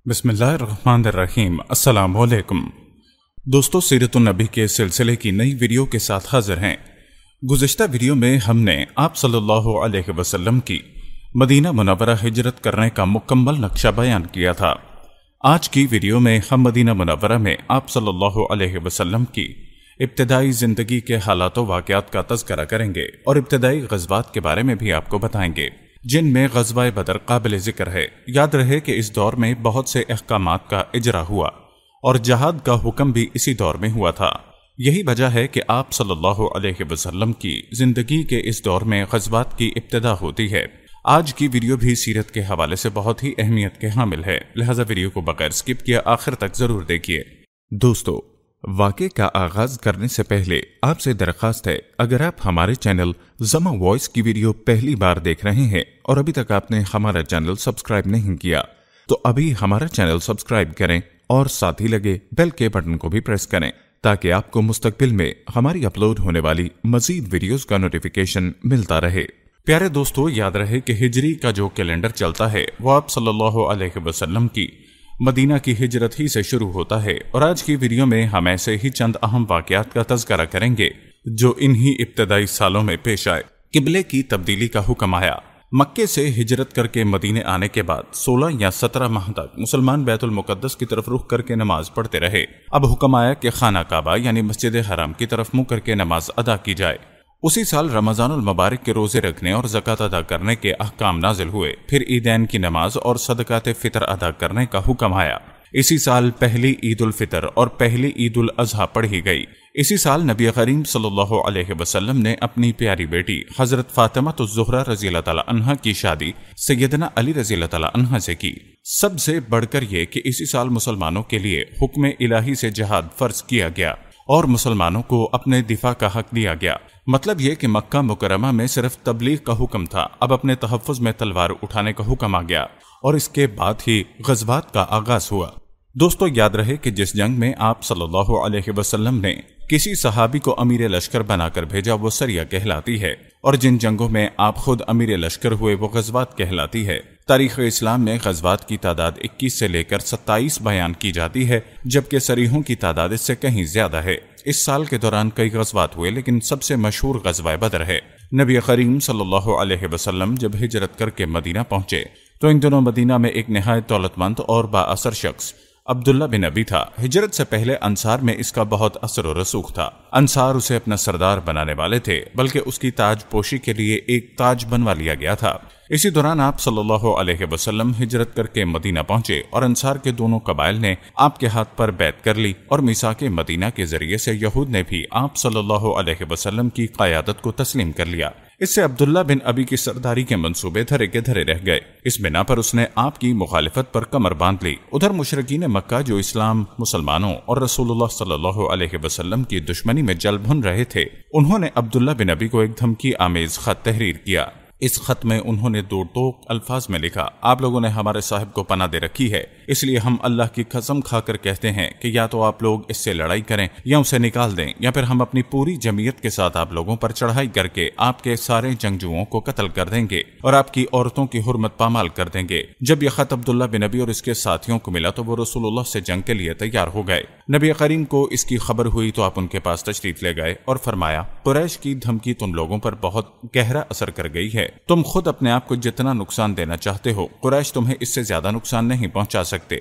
بسم اللہ الرحمن الرحیم۔ السلام علیکم دوستو، سیرت النبی کے سلسلے کی نئی ویڈیو کے ساتھ حاضر ہیں۔ گزشتہ ویڈیو میں ہم نے آپ صلی اللہ علیہ وسلم کی مدینہ منورہ ہجرت کرنے کا مکمل نقشہ بیان کیا تھا۔ آج کی ویڈیو میں ہم مدینہ منورہ میں آپ صلی اللہ علیہ وسلم کی ابتدائی زندگی کے حالات و واقعات کا تذکرہ کریں گے اور ابتدائی غزوات کے بارے میں بھی آپ کو بتائیں گے، جن میں غزوہ بدر قابل ذکر ہے۔ یاد رہے کہ اس دور میں بہت سے احکامات کا اجرا ہوا اور جہاد کا حکم بھی اسی دور میں ہوا تھا۔ یہی وجہ ہے کہ آپ صلی اللہ علیہ وسلم کی زندگی کے اس دور میں غزوات کی ابتدا ہوتی ہے۔ آج کی ویڈیو بھی سیرت کے حوالے سے بہت ہی اہمیت کے حامل ہے، لہذا ویڈیو کو بغیر سکپ کیا آخر تک ضرور دیکھیے۔ دوستو، واقعے کا آغاز کرنے سے پہلے آپ سے درخواست ہے، اگر آپ ہمارے چینل زما وائس کی ویڈیو پہلی بار دیکھ رہے ہیں اور ابھی تک آپ نے ہمارا چینل سبسکرائب نہیں کیا تو ابھی ہمارا چینل سبسکرائب کریں اور ساتھ ہی لگے بیل کے بٹن کو بھی پریس کریں تاکہ آپ کو مستقبل میں ہماری اپلوڈ ہونے والی مزید ویڈیوز کا نوٹیفیکیشن ملتا رہے۔ پیارے دوستو، یاد رہے کہ ہجری کا جو کیلنڈر چلتا ہے وہ آپ صلی اللہ علیہ وسلم کی مدینہ کی ہجرت ہی سے شروع ہوتا ہے، اور آج کی ویڈیو میں ہم ایسے ہی چند اہم واقعات کا تذکرہ کریں گے جو انہی ابتدائی سالوں میں پیش آئے۔ قبلے کی تبدیلی کا حکم آیا۔ مکے سے ہجرت کر کے مدینے آنے کے بعد 16 یا 17 ماہ تک مسلمان بیت المقدس کی طرف رخ کر کے نماز پڑھتے رہے۔ اب حکم آیا کہ خانہ کعبہ یعنی مسجد حرام کی طرف منہ کر کے نماز ادا کی جائے۔ اسی سال رمضان المبارک کے روزے رکھنے اور زکوٰۃ ادا کرنے کے احکام نازل ہوئے۔ پھر عیدین کی نماز اور صدقات فطر ادا کرنے کا حکم آیا۔ اسی سال پہلی عید الفطر اور پہلی عید الاضحیٰ پڑھی گئی۔ اسی سال نبی کریم صلی اللہ علیہ وسلم نے اپنی پیاری بیٹی حضرت فاطمہ الزہرا رضی اللہ تعالی عنہا کی شادی سیدنا علی رضی اللہ تعالی عنہ سے کی۔ سب سے بڑھ کر یہ کہ اسی سال مسلمانوں کے لیے حکم الہی سے جہاد فرض کیا گیا اور مسلمانوں کو اپنے دفاع کا حق دیا گیا۔ مطلب یہ کہ مکہ مکرمہ میں صرف تبلیغ کا حکم تھا، اب اپنے تحفظ میں تلوار اٹھانے کا حکم آ گیا، اور اس کے بعد ہی غزوات کا آغاز ہوا۔ دوستو، یاد رہے کہ جس جنگ میں آپ صلی اللہ علیہ وسلم نے کسی صحابی کو امیر لشکر بنا کر بھیجا وہ سریہ کہلاتی ہے، اور جن جنگوں میں آپ خود امیر لشکر ہوئے وہ غزوات کہلاتی ہے۔ تاریخ اسلام میں غزوات کی تعداد 21 سے لے کر 27 بیان کی جاتی ہے، جبکہ سریحوں کی تعداد اس سے کہیں زیادہ ہے۔ اس سال کے دوران کئی غزوات ہوئے، لیکن سب سے مشہور غزوہ بدر ہے۔ نبی کریم صلی اللہ علیہ وسلم جب ہجرت کر کے مدینہ پہنچے تو ان دنوں مدینہ میں ایک نہایت دولت مند اور با اثر شخص عبداللہ بن ابی تھا۔ ہجرت سے پہلے انصار میں اس کا بہت اثر و رسوخ تھا۔ انصار اسے اپنا سردار بنانے والے تھے، بلکہ اس کی تاج پوشی کے لیے ایک تاج بنوا لیا گیا تھا۔ اسی دوران آپ صلی اللہ علیہ وسلم ہجرت کر کے مدینہ پہنچے اور انصار کے دونوں قبائل نے آپ کے ہاتھ پر بیعت کر لی، اور میثاق مدینہ کے ذریعے سے یہود نے بھی آپ صلی اللہ علیہ وسلم کی قیادت کو تسلیم کر لیا۔ اس سے عبداللہ بن ابی کی سرداری کے منصوبے دھرے کے دھرے رہ گئے۔ اس بنا پر اس نے آپ کی مخالفت پر کمر باندھ لی۔ ادھر مشرکین مکہ جو اسلام، مسلمانوں اور رسول اللہ صلی اللہ علیہ وسلم کی دشمنی میں جل بھن رہے تھے، انہوں نے عبداللہ بن ابی کو ایک دھمکی آمیز خط تحریر کیا۔ اس خط میں انہوں نے دو ٹوک الفاظ میں لکھا: آپ لوگوں نے ہمارے صاحب کو پناہ دے رکھی ہے، اس لیے ہم اللہ کی قسم کھا کر کہتے ہیں کہ یا تو آپ لوگ اس سے لڑائی کریں یا اسے نکال دیں، یا پھر ہم اپنی پوری جمعیت کے ساتھ آپ لوگوں پر چڑھائی کر کے آپ کے سارے جنگجوؤں کو قتل کر دیں گے اور آپ کی عورتوں کی حرمت پامال کر دیں گے۔ جب یہ خط عبداللہ بن ابی اور اس کے ساتھیوں کو ملا تو وہ رسول اللہ سے جنگ کے لیے تیار ہو گئے۔ نبی کریم کو اس کی خبر ہوئی تو آپ ان کے پاس تشریف لے گئے اور فرمایا: قریش کی دھمکی تم لوگوں پر بہت گہرا اثر کر گئی ہے۔ تم خود اپنے آپ کو جتنا نقصان دینا چاہتے ہو، قریش تمہیں اس سے زیادہ نقصان نہیں پہنچا سکتے۔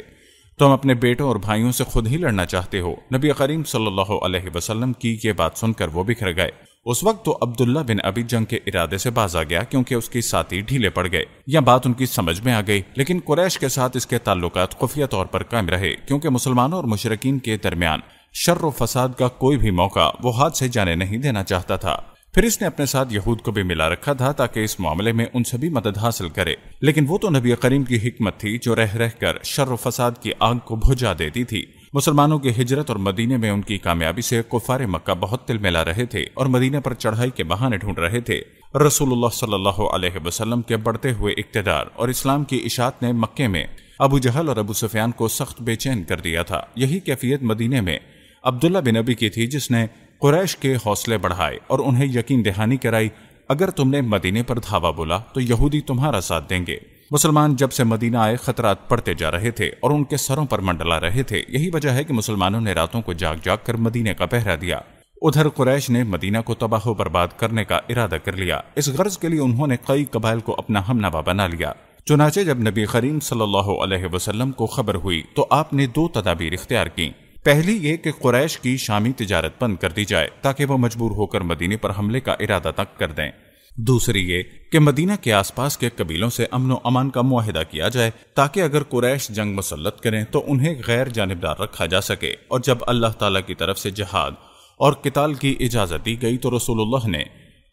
تم اپنے بیٹوں اور بھائیوں سے خود ہی لڑنا چاہتے ہو۔ نبی کریم صلی اللہ علیہ وسلم کی یہ بات سن کر وہ بکھر گئے۔ اس وقت تو عبداللہ بن ابی جنگ کے ارادے سے باز آ گیا، کیونکہ اس کی ساتھی ڈھیلے پڑ گئے۔ یہ بات ان کی سمجھ میں آ گئی، لیکن قریش کے ساتھ اس کے تعلقات خفیہ طور پر قائم رہے، کیونکہ مسلمانوں اور مشرکین کے درمیان شر و فساد کا کوئی بھی موقع وہ ہاتھ سے جانے نہیں دینا چاہتا تھا۔ پھر اس نے اپنے ساتھ یہود کو بھی ملا رکھا تھا تاکہ اس معاملے میں ان سے بھی مدد حاصل کرے، لیکن وہ تو نبی کریم کی حکمت تھی جو رہ رہ کر شر و فساد کی آگ کو بجھا دیتی تھی۔ مسلمانوں کی ہجرت اور مدینے میں ان کی کامیابی سے کفار مکہ بہت تل ملا رہے تھے اور مدینے پر چڑھائی کے بہانے ڈھونڈ رہے تھے۔ رسول اللہ صلی اللہ علیہ وسلم کے بڑھتے ہوئے اقتدار اور اسلام کی اشاعت نے مکے میں ابو جہل اور ابو سفیان کو سخت بے چین کر دیا تھا۔ یہی کیفیت مدینے میں عبداللہ بن ابی کی تھی، جس نے قریش کے حوصلے بڑھائے اور انہیں یقین دہانی کرائی: اگر تم نے مدینے پر دھاوا بولا تو یہودی تمہارا ساتھ دیں گے۔ مسلمان جب سے مدینہ آئے خطرات پڑتے جا رہے تھے اور ان کے سروں پر منڈلا رہے تھے۔ یہی وجہ ہے کہ مسلمانوں نے راتوں کو جاگ جاگ کر مدینے کا پہرا دیا۔ ادھر قریش نے مدینہ کو تباہ و برباد کرنے کا ارادہ کر لیا۔ اس غرض کے لیے انہوں نے کئی قبائل کو اپنا ہم نوا بنا لیا۔ چنانچہ جب نبی کریم صلی اللہ علیہ وسلم کو خبر ہوئی تو آپ نے 2 تدابیر اختیار کی۔ پہلی یہ کہ قریش کی شامی تجارت بند کر دی جائے تاکہ وہ مجبور ہو کر مدینے پر حملے کا ارادہ تک کر دیں۔ دوسری یہ کہ مدینہ کے آس پاس کے قبیلوں سے امن و امان کا معاہدہ کیا جائے تاکہ اگر قریش جنگ مسلط کریں تو انہیں غیر جانبدار رکھا جا سکے، اور جب اللہ تعالیٰ کی طرف سے جہاد اور قتال کی اجازت دی گئی تو رسول اللہ نے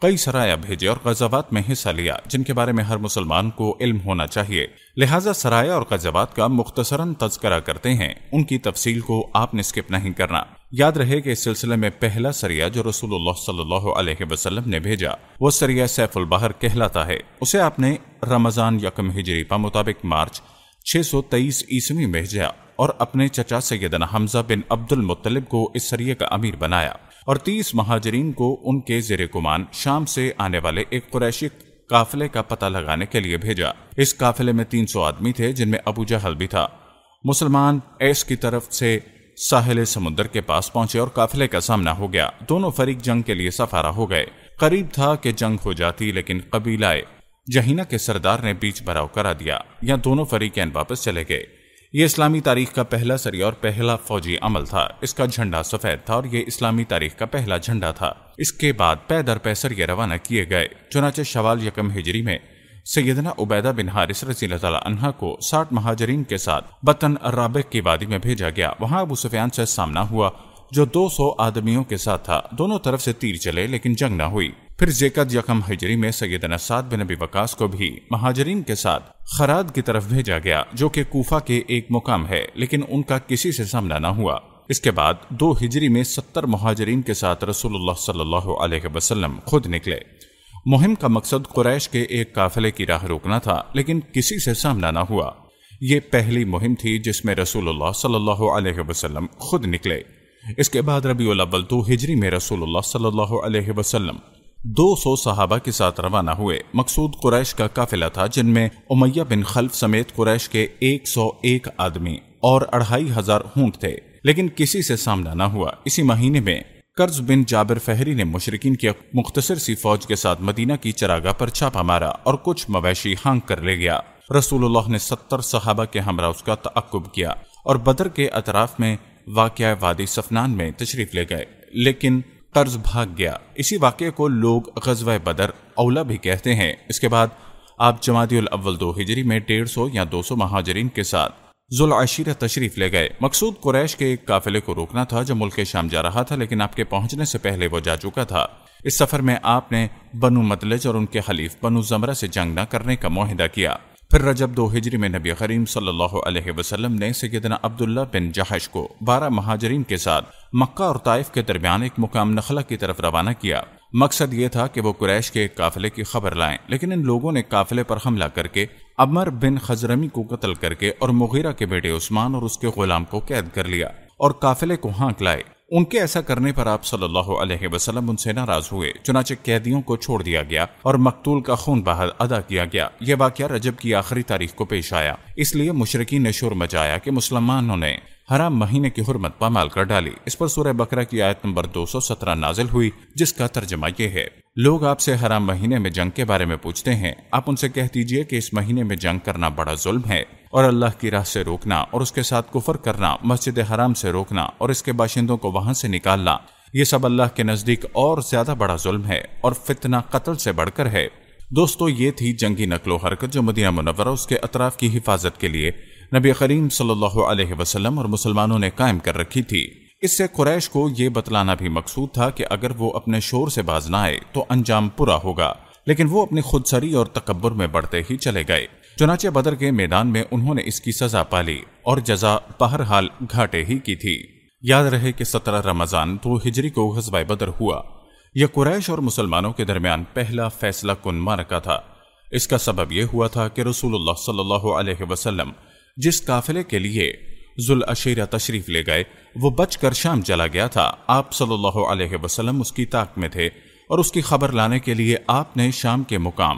کئی سرایہ بھیجے اور غزوات میں حصہ لیا جن کے بارے میں ہر مسلمان کو علم ہونا چاہیے۔ لہٰذا سرایہ اور غزوات کا مختصراً تذکرہ کرتے ہیں، ان کی تفصیل کو آپ نے اسکپ نہیں کرنا۔ یاد رہے کہ اس سلسلے میں پہلا سریہ جو رسول اللہ صلی اللہ علیہ وسلم نے بھیجا وہ سریہ سیف البحر کہلاتا ہے۔ اسے آپ نے رمضان 1 ہجری پر مطابق مارچ 623 عیسوی میں بھیجا اور اپنے چچا سیدنا حمزہ بن عبد المطلب کو اس سریہ کا امیر بنایا اور 30 مہاجرین کو ان کے زیر کمان شام سے آنے والے ایک قریشی قافلے کا پتہ لگانے کے لیے بھیجا۔ اس قافلے میں 300 آدمی تھے جن میں ابو جہل بھی تھا۔ مسلمان ایس کی طرف سے ساحل سمندر کے پاس پہنچے اور قافلے کا سامنا ہو گیا۔ دونوں فریق جنگ کے لیے سفارہ ہو گئے۔ قریب تھا کہ جنگ ہو جاتی، لیکن قبیلہ جہینہ کے سردار نے بیچ بھراؤ کرا دیا یا دونوں فریقین واپس چلے گئے۔ یہ اسلامی تاریخ کا پہلا سریہ اور پہلا فوجی عمل تھا۔ اس کا جھنڈا سفید تھا اور یہ اسلامی تاریخ کا پہلا جھنڈا تھا۔ اس کے بعد پے در پے سریہ روانہ کیے گئے۔ چنانچہ شوال 1 ہجری میں سیدنا عبیدہ بن حارث رضی اللہ تعالیٰ عنہ کو 60 مہاجرین کے ساتھ بطن الرابق کی وادی میں بھیجا گیا۔ وہاں ابو سفیان سے سامنا ہوا جو 200 آدمیوں کے ساتھ تھا۔ دونوں طرف سے تیر چلے لیکن جنگ نہ ہوئی۔ پھر ذیقعد 1 ہجری میں سیدنا سعد بن ابی وقاص کو بھی مہاجرین کے ساتھ خراد کی طرف بھیجا گیا جو کہ کوفہ کے ایک مقام ہے، لیکن ان کا کسی سے سامنا نہ ہوا۔ اس کے بعد 2 ہجری میں 70 مہاجرین کے ساتھ رسول اللہ صلی اللہ علیہ وسلم خود نکلے۔ مہم کا مقصد قریش کے ایک قافلے کی راہ روکنا تھا، لیکن کسی سے سامنا نہ ہوا۔ یہ پہلی مہم تھی جس میں رسول اللہ صلی اللہ علیہ وسلم خود نکلے۔ اس کے بعد ربیع الاول 2 ہجری میں رسول اللہ صلی اللہ علیہ وسلم 200 صحابہ کے ساتھ روانہ ہوئے۔ مقصود قریش کا قافلہ تھا جن میں امیہ بن خلف سمیت قریش کے 101 آدمی اور 2500 اونٹ تھے، لیکن کسی سے سامنا نہ ہوا۔ اسی مہینے میں قرظ بن جابر فہری نے مشرکین کی مختصر سی فوج کے ساتھ مدینہ کی چراگاہ پر چھاپا مارا اور کچھ مویشی ہانک کر لے گیا۔ رسول اللہ نے 70 صحابہ کے ہمراہ اس کا تعقب کیا اور بدر کے اطراف میں واقع وادی صفنان میں تشریف لے گئے، لیکن قرظ بھاگ گیا۔ اسی واقعے کو لوگ غزوہ بدر اولا بھی کہتے ہیں۔ اس کے بعد آپ جمادی الاول 2 ہجری میں 150 یا 200 مہاجرین کے ساتھ ذوالعشیرہ تشریف لے گئے۔ مقصود قریش کے ایک قافلے کو روکنا تھا جو ملک شام جا رہا تھا، لیکن آپ کے پہنچنے سے پہلے وہ جا چکا تھا۔ اس سفر میں آپ نے بنو مدلج اور ان کے حلیف بنو زمرہ سے جنگ نہ کرنے کا معاہدہ کیا۔ پھر رجب 2 ہجری میں نبی کریم صلی اللہ علیہ وسلم نے سیدنا عبداللہ بن جحش کو 12 مہاجرین کے ساتھ مکہ اور طائف کے درمیان ایک مقام نخلہ کی طرف روانہ کیا۔ مقصد یہ تھا کہ وہ قریش کے ایک قافلے کی خبر لائیں، لیکن ان لوگوں نے قافلے پر حملہ کر کے عمر بن خزرمی کو قتل کر کے اور مغیرہ کے بیٹے عثمان اور اس کے غلام کو قید کر لیا اور قافلے کو ہانک لائے۔ ان کے ایسا کرنے پر آپ صلی اللہ علیہ وسلم ان سے ناراض ہوئے، چنانچہ قیدیوں کو چھوڑ دیا گیا اور مقتول کا خون بہا ادا کیا گیا۔ یہ واقعہ رجب کی آخری تاریخ کو پیش آیا، اس لیے مشرکین نے شور مچایا کہ مسلمانوں نے حرام مہینے کی حرمت پامال کر ڈالی۔ اس پر سورہ بقرہ کی آیت نمبر 217 نازل ہوئی، جس کا ترجمہ یہ ہے: لوگ آپ سے حرام مہینے میں جنگ کے بارے میں پوچھتے ہیں، آپ ان سے کہہ دیجئے کہ اس مہینے میں جنگ کرنا بڑا ظلم ہے، اور اللہ کی راہ سے روکنا اور اس کے ساتھ کفر کرنا، مسجد حرام سے روکنا اور اس کے باشندوں کو وہاں سے نکالنا، یہ سب اللہ کے نزدیک اور زیادہ بڑا ظلم ہے اور فتنہ قتل سے بڑھ کر ہے۔ دوستو، یہ تھی جنگی نقل و حرکت جو مدینہ منورہ اس کے اطراف کی حفاظت کے لیے نبی کریم صلی اللہ علیہ وسلم اور مسلمانوں نے قائم کر رکھی تھی۔ اس سے قریش کو یہ بتلانا بھی مقصود تھا کہ اگر وہ اپنے شور سے باز نہ آئے تو انجام برا ہوگا، لیکن وہ اپنی خودسری اور تکبر میں بڑھتے ہی چلے گئے۔ چنانچہ بدر کے میدان میں انہوں نے اس کی سزا پالی اور جزا بہرحال گھاٹے ہی کی تھی۔ یاد رہے کہ 17 رمضان 2 ہجری کو غزوہ بدر ہوا۔ یہ قریش اور مسلمانوں کے درمیان پہلا فیصلہ کن معرکہ تھا۔ اس کا سبب یہ ہوا تھا کہ رسول اللہ صلی اللہ علیہ وسلم جس قافلے کے لیے ذوالعشیرہ تشریف لے گئے وہ بچ کر شام چلا گیا تھا۔ آپ صلی اللہ علیہ وسلم اس کی طاق میں تھے اور اس کی خبر لانے کے لیے آپ نے شام کے مقام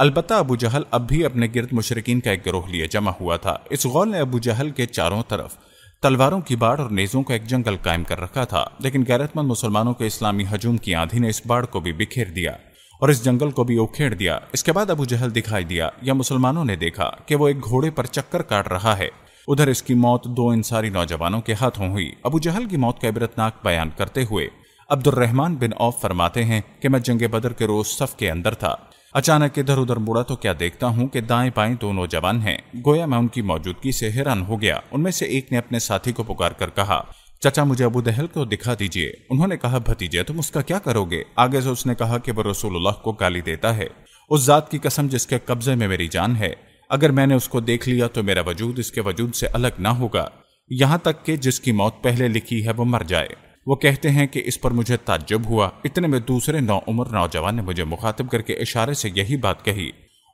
البتہ ابو جہل اب بھی اپنے گرد مشرکین کا ایک گروہ لیے جمع ہوا تھا۔ اس غول نے ابو جہل کے چاروں طرف تلواروں کی باڑ اور نیزوں کا ایک جنگل قائم کر رکھا تھا، لیکن غیرت مند مسلمانوں کے اسلامی ہجوم کی آندھی نے اس باڑ کو بھی بکھیر دیا اور اس جنگل کو بھی اکھیڑ دیا۔ اس کے بعد ابو جہل دکھائی دیا یا مسلمانوں نے دیکھا کہ وہ ایک گھوڑے پر چکر کاٹ رہا ہے۔ ادھر اس کی موت 2 انصاری نوجوانوں کے ہاتھوں ہوئی۔ ابو جہل کی موت کا عبرتناک بیان کرتے ہوئے عبد الرحمن بن عوف فرماتے ہیں کہ میں جنگ بدر کے روز صف کے اندر تھا، اچانک ادھر ادھر مڑا تو کیا دیکھتا ہوں کہ دائیں بائیں 2 نوجوان ہیں۔ گویا میں ان کی موجودگی سے حیران ہو گیا۔ ان میں سے ایک نے اپنے ساتھی کو پکار کر کہا، چچا مجھے ابو جہل کو دکھا دیجئے۔ انہوں نے کہا، بھتیجے تم اس کا کیا کرو گے؟ آگے سے اس نے کہا کہ وہ رسول اللہ کو گالی دیتا ہے۔ اس ذات کی قسم جس کے قبضے میں میری جان ہے، اگر میں نے اس کو دیکھ لیا تو میرا وجود اس کے وجود سے الگ نہ ہوگا، یہاں تک کہ جس کی موت پہلے لکھی ہے وہ مر جائے۔ وہ کہتے ہیں کہ اس پر مجھے تعجب ہوا۔ اتنے میں دوسرے نوعمر نوجوان نے مجھے مخاطب کر کے اشارے سے یہی بات کہی۔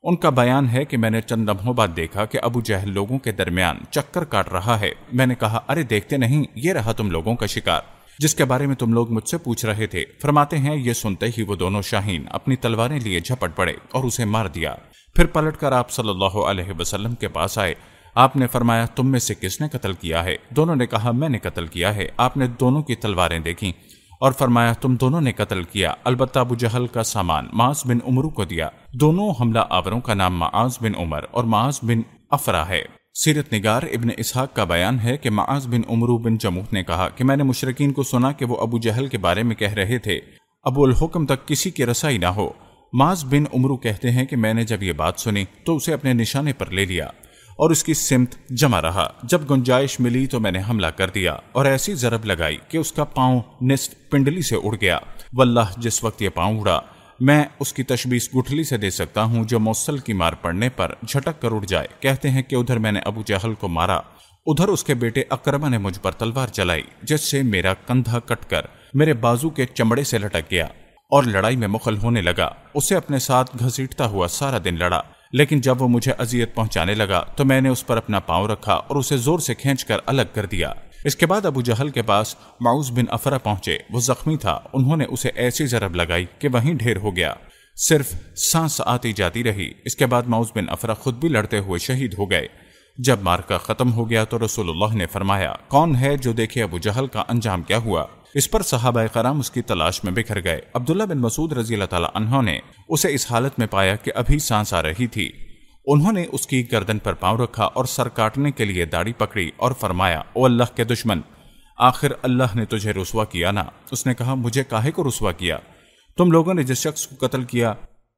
ان کا بیان ہے کہ میں نے چند لمحوں بعد دیکھا کہ ابو جہل لوگوں کے درمیان چکر کاٹ رہا ہے۔ میں نے کہا، ارے دیکھتے نہیں، یہ رہا تم لوگوں کا شکار جس کے بارے میں تم لوگ مجھ سے پوچھ رہے تھے۔ فرماتے ہیں یہ سنتے ہی وہ دونوں شاہین اپنی تلواریں لیے جھپٹ پڑے اور اسے مار دیا۔ پھر پلٹ کر آپ صلی اللہ علیہ وسلم کے پاس آئے۔ آپ نے فرمایا، تم میں سے کس نے قتل کیا ہے؟ دونوں نے کہا، میں نے قتل کیا ہے۔ آپ نے دونوں کی تلواریں دیکھیں اور فرمایا، تم دونوں نے قتل کیا، البتہ ابو جہل کا سامان معاذ بن عمرو کو دیا۔ دونوں حملہ آوروں کا نام معاذ بن عمر اور معاذ بن افرا ہے۔ سیرت نگار ابن اسحاق کا بیان ہے کہ معاذ بن عمرو بن جموح نے کہا کہ میں نے مشرکین کو سنا کہ وہ ابو جہل کے بارے میں کہہ رہے تھے، ابو الحکم تک کسی کی رسائی نہ ہو۔ معاذ بن عمرو کہتے ہیں کہ میں نے جب یہ بات سنی تو اسے اپنے نشانے پر لے لیا اور اس کی سمت جمع رہا۔ جب گنجائش ملی تو میں نے حملہ کر دیا اور ایسی ضرب لگائی کہ اس کا پاؤں نصف پنڈلی سے اڑ گیا۔ واللہ جس وقت یہ پاؤں اڑا میں اس کی تشبیہ گٹھلی سے دے سکتا ہوں جو موصل کی مار پڑنے پر جھٹک کر اڑ جائے۔ کہتے ہیں کہ ادھر میں نے ابو جہل کو مارا، ادھر اس کے بیٹے اکرمہ نے مجھ پر تلوار چلائی جس سے میرا کندھا کٹ کر میرے بازو کے چمڑے سے لٹک گیا اور لڑائی میں مخل ہونے لگا۔ اسے اپنے ساتھ گھسیٹتا ہوا سارا دن لڑا، لیکن جب وہ مجھے اذیت پہنچانے لگا تو میں نے اس پر اپنا پاؤں رکھا اور اسے زور سے کھینچ کر الگ کر دیا۔ اس کے بعد ابو جہل کے پاس معوذ بن افرا پہنچے۔ وہ زخمی تھا، انہوں نے اسے ایسی ضرب لگائی کہ وہیں ڈھیر ہو گیا، صرف سانس آتی جاتی رہی۔ اس کے بعد معوذ بن افرا خود بھی لڑتے ہوئے شہید ہو گئے۔ جب مارکا ختم ہو گیا تو رسول اللہ نے فرمایا، کون ہے جو دیکھے ابو جہل کا انجام کیا ہوا؟ اس پر صحابہ کرام اس کی تلاش میں بکھر گئے۔ عبداللہ بن مسعود رضی اللہ تعالیٰ عنہ نے اسے اس حالت میں پایا کہ ابھی سانس آ رہی تھی۔ انہوں نے اس کی گردن پر پاؤں رکھا اور سر کاٹنے کے لیے داڑھی پکڑی اور فرمایا، او اللہ کے دشمن، آخر اللہ نے تجھے رسوا کیا نا؟ اس نے کہا، مجھے کاہے کو رسوا کیا؟ تم لوگوں نے جس شخص کو قتل کیا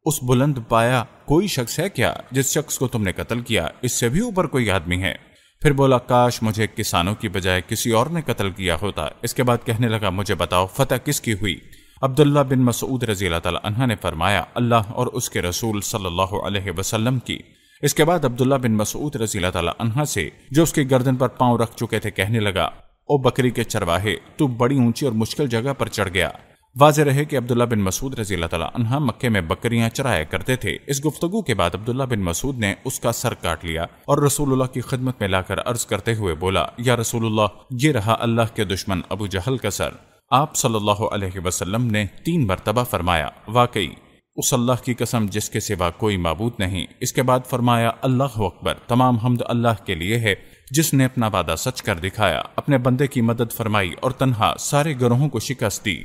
اس بلند پایا کوئی شخص ہے کیا جس شخص کو تم نے قتل کیا اس سے بھی اوپر کوئی آدمی ہے؟ پھر بولا، کاش مجھے کسانوں کی بجائے کسی اور نے قتل کیا ہوتا۔ اس کے بعد کہنے لگا، مجھے بتاؤ فتح کس کی ہوئی؟ عبداللہ بن مسعود رضی اللہ تعالیٰ عنہ نے فرمایا، اللہ اور اس کے رسول صلی اللہ علیہ وسلم کی۔ اس کے بعد عبداللہ بن مسعود رضی اللہ تعالیٰ عنہ سے جو اس کی گردن پر پاؤں رکھ چکے تھے کہنے لگا، او بکری کے چرواہے، تو بڑی اونچی اور مشکل جگہ پر چڑھ گیا۔ واضح رہے کہ عبداللہ بن مسعود رضی اللہ تعالیٰ عنہ مکے میں بکریاں چرایا کرتے تھے۔ اس گفتگو کے بعد عبداللہ بن مسعود نے اس کا سر کاٹ لیا اور رسول اللہ کی خدمت میں لا کر عرض کرتے ہوئے بولا، یا رسول اللہ، یہ رہا اللہ کے دشمن ابو جہل کا سر۔ آپ صلی اللہ علیہ وسلم نے 3 مرتبہ فرمایا، واقعی اس اللہ کی قسم جس کے سوا کوئی معبود نہیں۔ اس کے بعد فرمایا، اللہ اکبر، تمام حمد اللہ کے لیے ہے جس نے اپنا وعدہ سچ کر دکھایا، اپنے بندے کی مدد فرمائی اور تنہا سارے گروہوں کو شکست دی۔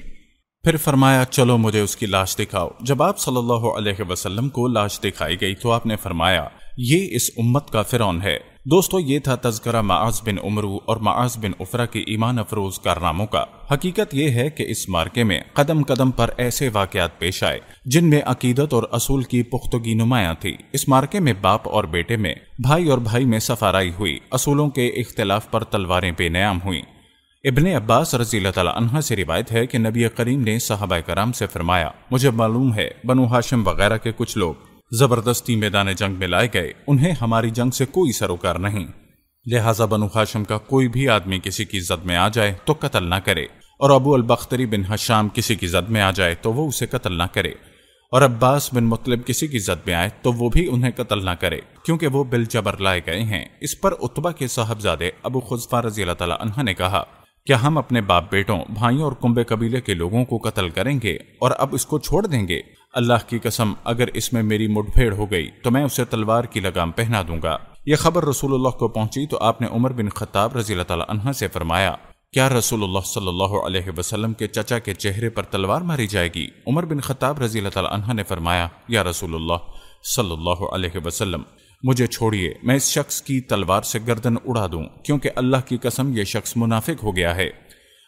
پھر فرمایا، چلو مجھے اس کی لاش دکھاؤ۔ جب آپ صلی اللہ علیہ وسلم کو لاش دکھائی گئی تو آپ نے فرمایا، یہ اس امت کا فرعون ہے۔ دوستو، یہ تھا تذکرہ معاذ بن عمرو اور معاذ بن افرا کی ایمان افروز کارناموں کا۔ حقیقت یہ ہے کہ اس مارکے میں قدم قدم پر ایسے واقعات پیش آئے جن میں عقیدت اور اصول کی پختگی نمایاں تھی۔ اس مارکے میں باپ اور بیٹے میں، بھائی اور بھائی میں سفارائی ہوئی، اصولوں کے اختلاف پر تلواریں بے نیام ہوئیں۔ ابن عباس رضی اللہ تعالیٰ عنہ سے روایت ہے کہ نبی کریم نے صحابہ کرام سے فرمایا، مجھے معلوم ہے بنو ہاشم وغیرہ کے کچھ لوگ زبردستی میدان جنگ میں لائے گئے، انہیں ہماری جنگ سے کوئی سروکار نہیں، لہٰذا بنو ہاشم کا کوئی بھی آدمی کسی کی زد میں آ جائے تو قتل نہ کرے، اور ابو البختری بن حشام کسی کی زد میں آ جائے تو وہ اسے قتل نہ کرے، اور عباس بن مطلب کسی کی زد میں آئے تو وہ بھی انہیں قتل نہ کرے، کیونکہ وہ بالجبر لائے گئے ہیں۔ اس پر عتبہ کے صاحبزادے ابو خذفہ رضی اللہ تعالیٰ عنہ نے کہا، کیا ہم اپنے باپ بیٹوں، بھائیوں اور کنبے قبیلے کے لوگوں کو قتل کریں گے اور اب اس کو چھوڑ دیں گے؟ اللہ کی قسم اگر اس میں میری مٹبھیڑ ہو گئی تو میں اسے تلوار کی لگام پہنا دوں گا۔ یہ خبر رسول اللہ کو پہنچی تو آپ نے عمر بن خطاب رضی اللہ تعالی عنہ سے فرمایا، کیا رسول اللہ صلی اللہ علیہ وسلم کے چچا کے چہرے پر تلوار ماری جائے گی؟ عمر بن خطاب رضی اللہ تعالی عنہ نے فرمایا، یا رسول اللہ صلی اللہ علیہ وسلم، مجھے چھوڑیے، میں اس شخص کی تلوار سے گردن اڑا دوں، کیونکہ اللہ کی قسم یہ شخص منافق ہو گیا ہے۔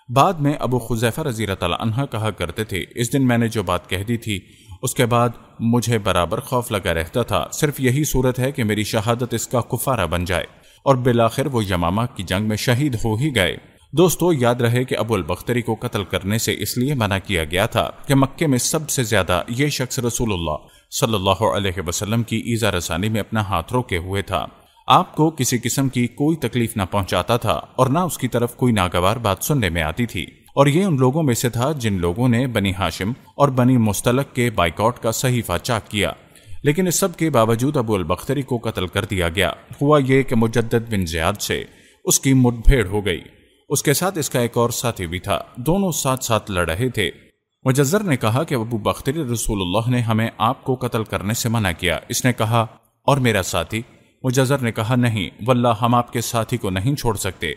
بعد میں ابو حذیفہ رضی اللہ تعالی عنہ کہا کرتے تھے، اس دن میں نے جو بات کہہ دی تھی اس کے بعد مجھے برابر خوف لگا رہتا تھا، صرف یہی صورت ہے کہ میری شہادت اس کا کفارہ بن جائے، اور بالآخر وہ یمامہ کی جنگ میں شہید ہو ہی گئے۔ دوستو، یاد رہے کہ ابو البختری کو قتل کرنے سے اس لیے منع کیا گیا تھا کہ مکے میں سب سے زیادہ یہ شخص رسول اللہ صلی اللہ علیہ وسلم کی ایذا رسانی میں اپنا ہاتھ روکے ہوئے تھا۔ آپ کو کسی قسم کی کوئی تکلیف نہ پہنچاتا تھا اور نہ اس کی طرف کوئی ناگوار بات سننے میں آتی تھی، اور یہ ان لوگوں میں سے تھا جن لوگوں نے بنی ہاشم اور بنی مستلق کے بائیکاٹ کا صحیفہ چاک کیا، لیکن اس سب کے باوجود ابو البختری کو قتل کر دیا گیا۔ ہوا یہ کہ مجدد بن زیاد سے اس کی مٹبھیڑ ہو گئی، اس کے ساتھ اس کا ایک اور ساتھی بھی تھا، دونوں ساتھ ساتھ لڑ رہے تھے۔ مجزر نے کہا کہ ابو بختری، رسول اللہ نے ہمیں آپ کو قتل کرنے سے منع کیا۔ اس نے کہا، اور میرا ساتھی؟ مجزر نے کہا، نہیں واللہ ہم آپ کے ساتھی کو نہیں چھوڑ سکتے۔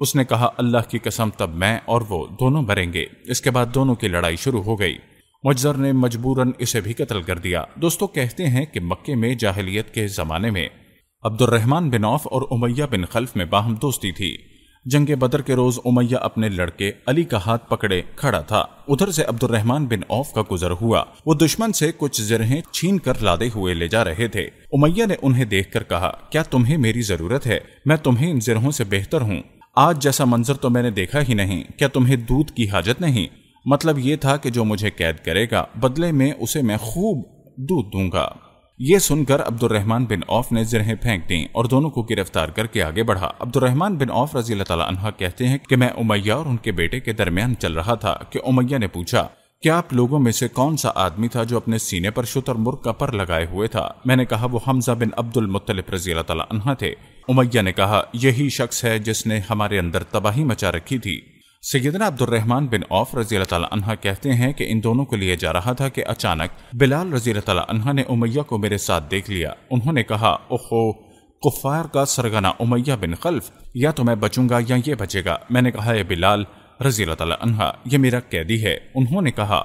اس نے کہا، اللہ کی قسم تب میں اور وہ دونوں مریں گے۔ اس کے بعد دونوں کی لڑائی شروع ہو گئی، مجزر نے مجبوراً اسے بھی قتل کر دیا۔ دوستو، کہتے ہیں کہ مکے میں جاہلیت کے زمانے میں عبد الرحمن بن عوف اور امیہ بن خلف میں باہم دوستی تھی۔ جنگ بدر کے روز امیہ اپنے لڑکے علی کا ہاتھ پکڑے کھڑا تھا، ادھر سے عبد الرحمن بن عوف کا گزر ہوا۔ وہ دشمن سے کچھ زرہیں چھین کر لادے ہوئے لے جا رہے تھے۔ امیہ نے انہیں دیکھ کر کہا، کیا تمہیں میری ضرورت ہے؟ میں تمہیں ان زرہوں سے بہتر ہوں، آج جیسا منظر تو میں نے دیکھا ہی نہیں۔ کیا تمہیں دودھ کی حاجت نہیں؟ مطلب یہ تھا کہ جو مجھے قید کرے گا بدلے میں اسے میں خوب دودھ دوں گا۔ یہ سن کر عبد الرحمن بن عوف نے زرہیں پھینک دیں اور دونوں کو گرفتار کر کے آگے بڑھا۔ عبد الرحمن بن عوف رضی اللہ تعالی عنہ کہتے ہیں کہ میں امیہ اور ان کے بیٹے کے درمیان چل رہا تھا کہ امیہ نے پوچھا، کیا آپ لوگوں میں سے کون سا آدمی تھا جو اپنے سینے پر شتر مرغ کا پر لگائے ہوئے تھا؟ میں نے کہا، وہ حمزہ بن عبد المطلب رضی اللہ تعالی عنہ تھے۔ امیہ نے کہا، یہی شخص ہے جس نے ہمارے اندر تباہی مچا رکھی تھی۔ سیدنا عبد الرحمن بن عوف رضی اللہ تعالی عنہ کہتے ہیں کہ ان دونوں کو لیے جا رہا تھا کہ اچانک بلال رضی اللہ تعالی عنہ نے امیہ کو میرے ساتھ دیکھ لیا۔ انہوں نے کہا، اوہو، کفار کا سرگنا امیہ بن خلف، یا تو میں بچوں گا یا یہ بچے گا۔ میں نے کہا، اے بلال رضی اللہ تعالی عنہ، یہ میرا قیدی ہے۔ انہوں نے کہا،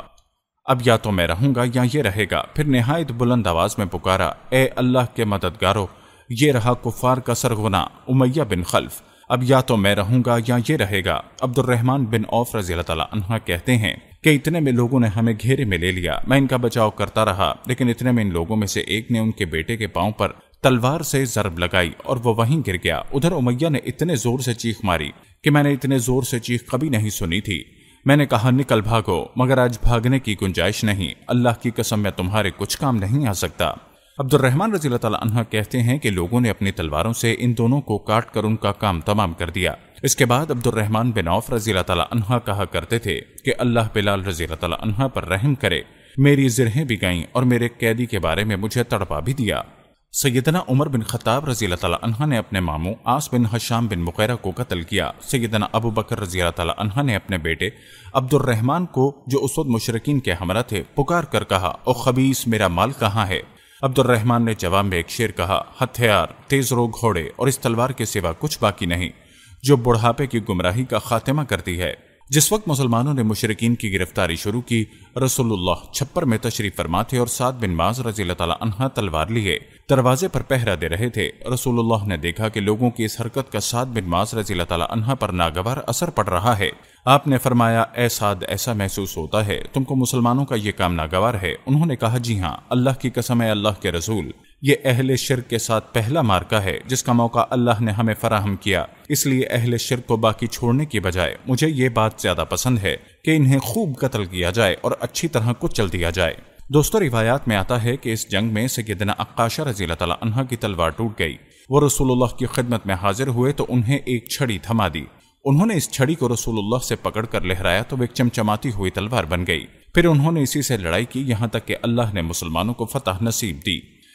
اب یا تو میں رہوں گا یا یہ رہے گا۔ پھر نہایت بلند آواز میں پکارا، اے اللہ کے مددگارو، یہ رہا کفار کا سرغنہ امیہ بن خلف، اب یا تو میں رہوں گا یا یہ رہے گا۔ عبد الرحمن بن عوف رضی اللہ تعالی عنہ کہتے ہیں کہ اتنے میں لوگوں نے ہمیں گھیرے میں لے لیا، میں ان کا بچاؤ کرتا رہا، لیکن اتنے میں ان لوگوں میں سے ایک نے ان کے بیٹے کے پاؤں پر تلوار سے ضرب لگائی اور وہ وہیں گر گیا۔ ادھر امیہ نے اتنے زور سے چیخ ماری کہ میں نے اتنے زور سے چیخ کبھی نہیں سنی تھی۔ میں نے کہا، نکل بھاگو، مگر آج بھاگنے کی گنجائش نہیں، اللہ کی قسم میں تمہارے کچھ کام نہیں آ سکتا۔ عبد الرحمن رضی اللہ تعالی عنہ کہتے ہیں کہ لوگوں نے اپنی تلواروں سے ان دونوں کو کاٹ کر ان کا کام تمام کر دیا۔ اس کے بعد عبد الرحمن بن عوف رضی اللہ تعالی عنہ کہا کرتے تھے کہ اللہ بلال رضی اللہ تعالی عنہ پر رحم کرے، میری زرہیں بھی گئیں اور میرے قیدی کے بارے میں مجھے تڑپا بھی دیا۔ سیدنا عمر بن خطاب رضی اللہ تعالی عنہ نے اپنے ماموں عاص بن حشام بن مغیرہ کو قتل کیا۔ سیدنا ابو بکر رضی اللہ تعالی عنہ نے اپنے بیٹے عبد الرحمن کو، جو اس وقت مشرکین کے ہمراہ تھے، پکار کر کہا، او خبیث، میرا مال کہاں ہے؟ عبد الرحمن نے جواب میں ایک شعر کہا، ہتھیار، تیز رو گھوڑے اور اس تلوار کے سوا کچھ باقی نہیں، جو بڑھاپے کی گمراہی کا خاتمہ کرتی ہے۔ جس وقت مسلمانوں نے مشرکین کی گرفتاری شروع کی، رسول اللہ چھپر میں تشریف فرما تھے اور سعد بن معاذ رضی اللہ تعالی عنہ تلوار لیے دروازے پر پہرا دے رہے تھے۔ رسول اللہ نے دیکھا کہ لوگوں کی اس حرکت کا سعد بن معاذ رضی اللہ تعالی عنہ پر ناگوار اثر پڑ رہا ہے۔ آپ نے فرمایا، اے سعد، ایسا محسوس ہوتا ہے تم کو مسلمانوں کا یہ کام ناگوار ہے؟ انہوں نے کہا، جی ہاں، اللہ کی قسم ہے اللہ کے رسول، یہ اہل شرک کے ساتھ پہلا مارکا ہے جس کا موقع اللہ نے ہمیں فراہم کیا، اس لیے اہل شرک کو باقی چھوڑنے کی بجائے مجھے یہ بات زیادہ پسند ہے کہ انہیں خوب قتل کیا جائے اور اچھی طرح کچل دیا جائے۔ دوستو، روایات میں آتا ہے کہ اس جنگ میں سیدنا عکاشہ رضی اللہ تعالی عنہ کی تلوار ٹوٹ گئی۔ وہ رسول اللہ کی خدمت میں حاضر ہوئے تو انہیں ایک چھڑی تھما دی۔ انہوں نے اس چھڑی کو رسول اللہ سے پکڑ کر لہرایا تو وہ ایک چمچماتی ہوئی تلوار بن گئی۔ پھر انہوں نے اسی سے لڑائی کی، یہاں تک کہ اللہ نے مسلمانوں کو فتح نصیب دی۔